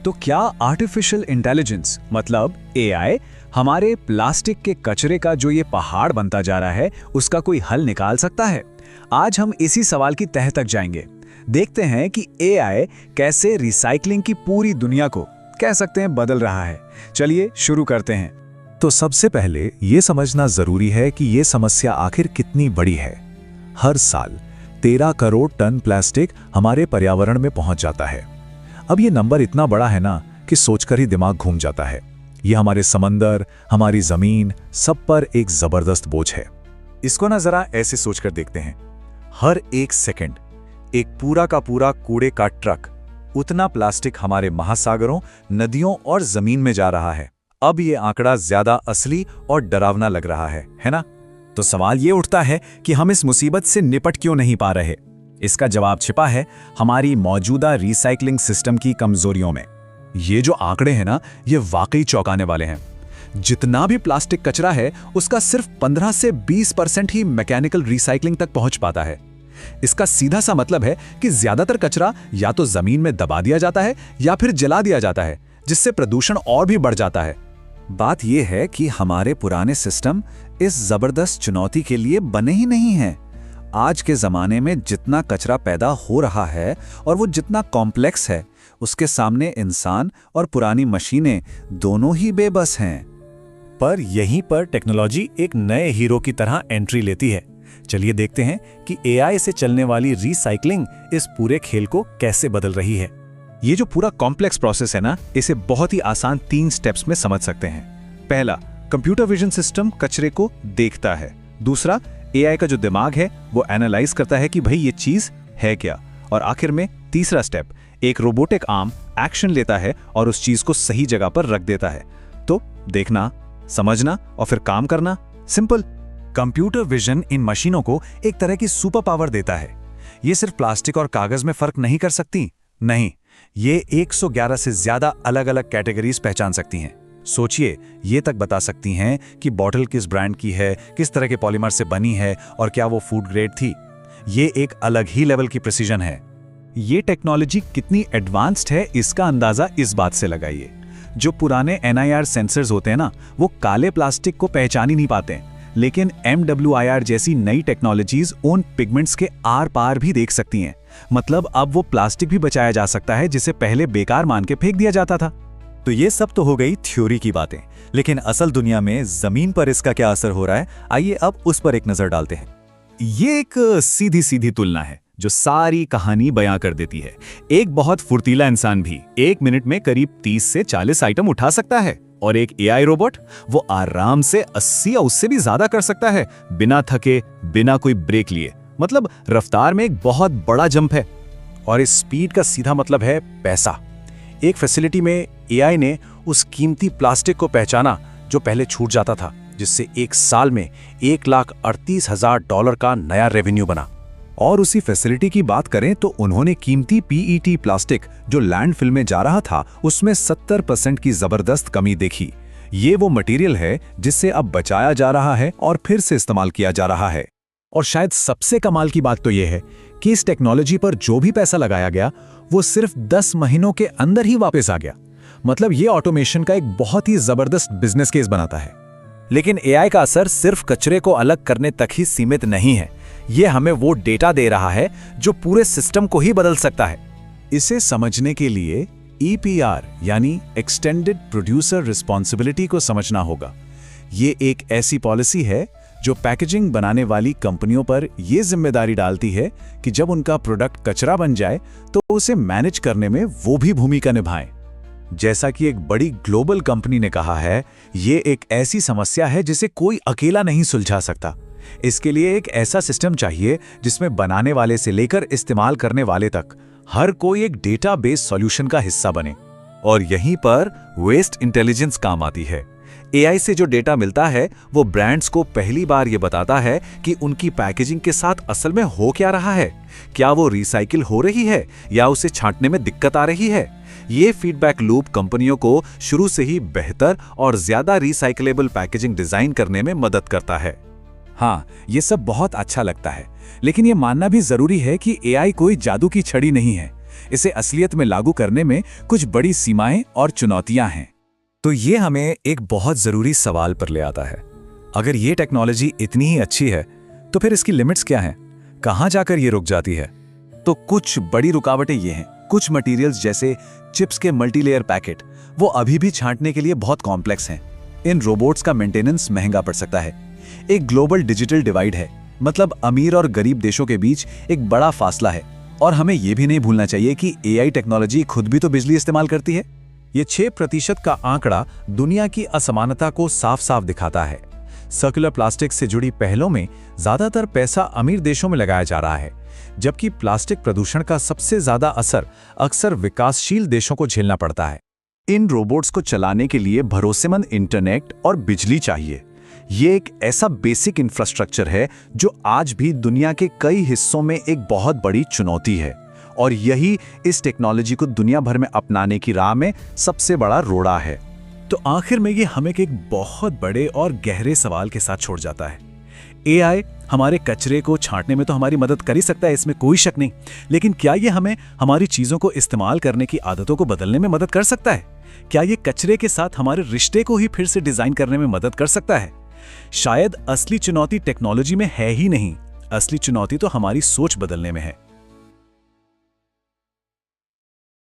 तो क्या artificial intelligence मतलब एआई हमारे प्लास्टिक के कचरे का जो ये पहाड़ बनता जा रहा है उसका कोई हल निकाल सकता है? आज हम इसी सवाल की तह तक जाएंगे। देखते हैं कि एआई कैसे रिसाइकलिंग की पूरी दुनिया को कह सकते हैं बदल रहा है। चलिए शुरू करते हैं। तो सबसे पहले ये समझना जरूरी है कि ये समस्या आखिर कितनी बड़ी है। हर साल 13 करोड़ टन प्लास्टिक हमारे पर्यावरण में पहुंच जाता है। अब ये नंबर इतना बड़ा है ना कि सोचकर ही दिमाग घूम जाता है। ये हमारे समंदर, हमारी जमीन, सब पर एक जबरदस्त बोझ है। इसको ना जरा ऐसे सोचकर देखते हैं। हर एक सेकंड एक पूरा का पूरा कूड़े का ट्रक उतना प्लास्टिक हमारे महासागरों, नदियों और जमीन में जा रहा है। अब ये आंकड़ा ज्यादा असली और डरावना लग रहा है ना? तो सवाल ये उठता है कि हम इस मुसीबत से निपट क्यों नहीं पा रहे? इसका जवाब छिपा है हमारी मौजूदा रिसाइकलिंग सिस्टम की कमजोरियों में। ये जो आंकड़े हैं ना, ये वाकई चौंकाने वाले हैं। जितना भी प्लास्टिक कचरा है उसका सिर्फ 15 से 20% ही मैकेनिकल रिसाइकलिंग तक पहुंच पाता है। इसका सीधा सा मतलब है कि ज्यादातर कचरा या तो जमीन में दबा दिया जाता है या फिर जला दिया जाता है, जिससे प्रदूषण और भी बढ़ जाता है। बात यह है कि हमारे पुराने सिस्टम इस जबरदस्त चुनौती के लिए बने ही नहीं हैं। आज के जमाने में जितना कचरा पैदा हो रहा है और वो जितना कॉम्प्लेक्स है, उसके सामने इंसान और पुरानी मशीनें दोनों ही बेबस हैं। पर यहीं पर टेक्नोलॉजी एक नए हीरो की तरह एंट्री लेती है। चलिए देखते हैं कि एआई से चलने वाली रिसाइकलिंग इस पूरे खेल को कैसे बदल रही है। ये जो पूरा कॉम्प्लेक्स प्रोसेस है ना, इसे बहुत ही आसान 3 स्टेप्स में समझ सकते हैं। पहला, कंप्यूटर विजन सिस्टम कचरे को देखता है। दूसरा, एआई का जो दिमाग है वो एनालाइज करता है कि भाई ये चीज है क्या। और आखिर में तीसरा स्टेप, एक रोबोटिक आर्म एक्शन लेता है और उस चीज को सही जगह पर रख देता है। तो देखना, समझना और फिर काम करना, सिंपल। कंप्यूटर विजन इन मशीनों को एक तरह की सुपर पावर देता है। ये सिर्फ प्लास्टिक और कागज में फर्क नहीं कर सकती, नहीं, ये 111 से ज्यादा अलग अलग कैटेगरीज पहचान सकती हैं। सोचिए, ये तक बता सकती हैं कि बॉटल किस ब्रांड की है, किस तरह के पॉलीमर से बनी है और क्या वो फूड ग्रेड थी। ये एक अलग ही लेवल की प्रिसीजन है। ये टेक्नोलॉजी कितनी एडवांस्ड है इसका अंदाजा इस बात से लगाइए। जो पुराने NIR सेंसर्स होते हैं ना, वो काले प्लास्टिक को पहचान ही नहीं पाते, लेकिन MWIR जैसी नई टेक्नोलॉजीज उन पिगमेंट्स के आर पार भी देख सकती हैं। मतलब अब वो प्लास्टिक भी बचाया जा सकता है जिसे पहले बेकार मान के फेंक दिया जाता था। तो ये सब तो हो गई थ्योरी की बातें, लेकिन असल दुनिया में जमीन पर इसका क्या असर हो रहा है, आइए अब उस पर एक नजर डालते हैं। ये एक सीधी सीधी तुलना है जो सारी कहानी बयां कर देती है। एक बहुत फुर्तीला इंसान भी 1 मिनट में करीब 30 से 40 आइटम उठा सकता है, और एक एआई रोबोट वो आराम से 80 या उससे भी ज्यादा कर सकता है, बिना थके, बिना कोई ब्रेक लिए। मतलब रफ्तार में एक बहुत बड़ा जंप है। और इस स्पीड का सीधा मतलब है पैसा। एक फैसिलिटी में एआई ने उस कीमती प्लास्टिक को पहचाना जो पहले छूट जाता था, जिससे एक साल में $1,38,000 का नया रेवेन्यू बना। और उसी फैसिलिटी की बात करें तो उन्होंने कीमती PET प्लास्टिक जो लैंडफिल में जा रहा था उसमें 70% की जबरदस्त कमी देखी। ये वो मटेरियल है जिससे अब बचाया जा रहा है और फिर से इस्तेमाल किया जा रहा है। और शायद सबसे कमाल की बात तो यह है कि इस टेक्नोलॉजी पर जो भी पैसा लगाया गया वो सिर्फ 10 महीनों के अंदर ही वापस आ गया। मतलब ये ऑटोमेशन का एक बहुत ही जबरदस्त बिजनेस केस बनाता है। लेकिन एआई का असर सिर्फ कचरे को अलग करने तक ही सीमित नहीं है। ये हमें वो डेटा दे रहा है जो पूरे सिस्टम को ही बदल सकता है। इसे समझने के लिए EPR यानी एक्सटेंडेड प्रोड्यूसर रिस्पॉन्सिबिलिटी को समझना होगा। ये एक ऐसी पॉलिसी है जो पैकेजिंग बनाने वाली कंपनियों पर यह जिम्मेदारी डालती है कि जब उनका प्रोडक्ट कचरा बन जाए तो उसे मैनेज करने में वो भी भूमिका निभाएं। जैसा कि एक बड़ी ग्लोबल कंपनी ने कहा है, ये एक ऐसी समस्या है जिसे कोई अकेला नहीं सुलझा सकता। इसके लिए एक ऐसा सिस्टम चाहिए जिसमें बनाने वाले से लेकर इस्तेमाल करने वाले तक हर कोई एक डेटाबेस सॉल्यूशन का हिस्सा बने। और यहीं पर वेस्ट इंटेलिजेंस काम आती है। एआई से जो डेटा मिलता है वो ब्रांड्स को पहली बार ये बताता है कि उनकी पैकेजिंग के साथ असल में हो क्या रहा है। क्या वो रिसाइकिल हो रही है या उसे छांटने में दिक्कत आ रही है। ये फीडबैक लूप कंपनियों को शुरू से ही बेहतर और ज्यादा रिसाइकलेबल पैकेजिंग डिजाइन करने में मदद करता है। हाँ, ये सब बहुत अच्छा लगता है, लेकिन ये मानना भी जरूरी है कि एआई कोई जादू की छड़ी नहीं है। इसे असलियत में लागू करने में कुछ बड़ी सीमाएं और चुनौतियां हैं। तो ये हमें एक बहुत ज़रूरी सवाल पर ले आता है। अगर ये टेक्नोलॉजी इतनी ही अच्छी है तो फिर इसकी लिमिट्स क्या हैं? कहाँ जाकर ये रुक जाती है? तो कुछ बड़ी रुकावटें ये हैं। कुछ मटेरियल्स जैसे चिप्स के मल्टीलेयर पैकेट वो अभी भी छांटने के लिए बहुत कॉम्प्लेक्स हैं। इन रोबोट्स का मेंटेनेंस महंगा पड़ सकता है। एक ग्लोबल डिजिटल डिवाइड है, मतलब अमीर और गरीब देशों के बीच एक बड़ा फासला है। और हमें यह भी नहीं भूलना चाहिए कि एआई टेक्नोलॉजी खुद भी तो बिजली इस्तेमाल करती है। ये 6% का आंकड़ा दुनिया की असमानता को साफ साफ दिखाता है। सर्कुलर प्लास्टिक से जुड़ी पहलों में ज्यादातर पैसा अमीर देशों में लगाया जा रहा है, जबकि प्लास्टिक प्रदूषण का सबसे ज्यादा असर अक्सर विकासशील देशों को झेलना पड़ता है। इन रोबोट्स को चलाने के लिए भरोसेमंद इंटरनेट और बिजली चाहिए। ये एक ऐसा बेसिक इंफ्रास्ट्रक्चर है जो आज भी दुनिया के कई हिस्सों में एक बहुत बड़ी चुनौती है, और यही इस टेक्नोलॉजी को दुनिया भर में अपनाने की राह में सबसे बड़ा रोड़ा है। तो आखिर में ये हमें एक बहुत बड़े और गहरे सवाल के साथ छोड़ जाता है। एआई हमारे कचरे को छांटने में तो हमारी मदद कर ही सकता है, इसमें कोई शक नहीं, लेकिन क्या ये हमें हमारी चीजों को इस्तेमाल करने की आदतों को बदलने में मदद कर सकता है? क्या ये कचरे के साथ हमारे रिश्ते को ही फिर से डिजाइन करने में मदद कर सकता है? शायद असली चुनौती टेक्नोलॉजी में है ही नहीं, असली चुनौती तो हमारी सोच बदलने में है।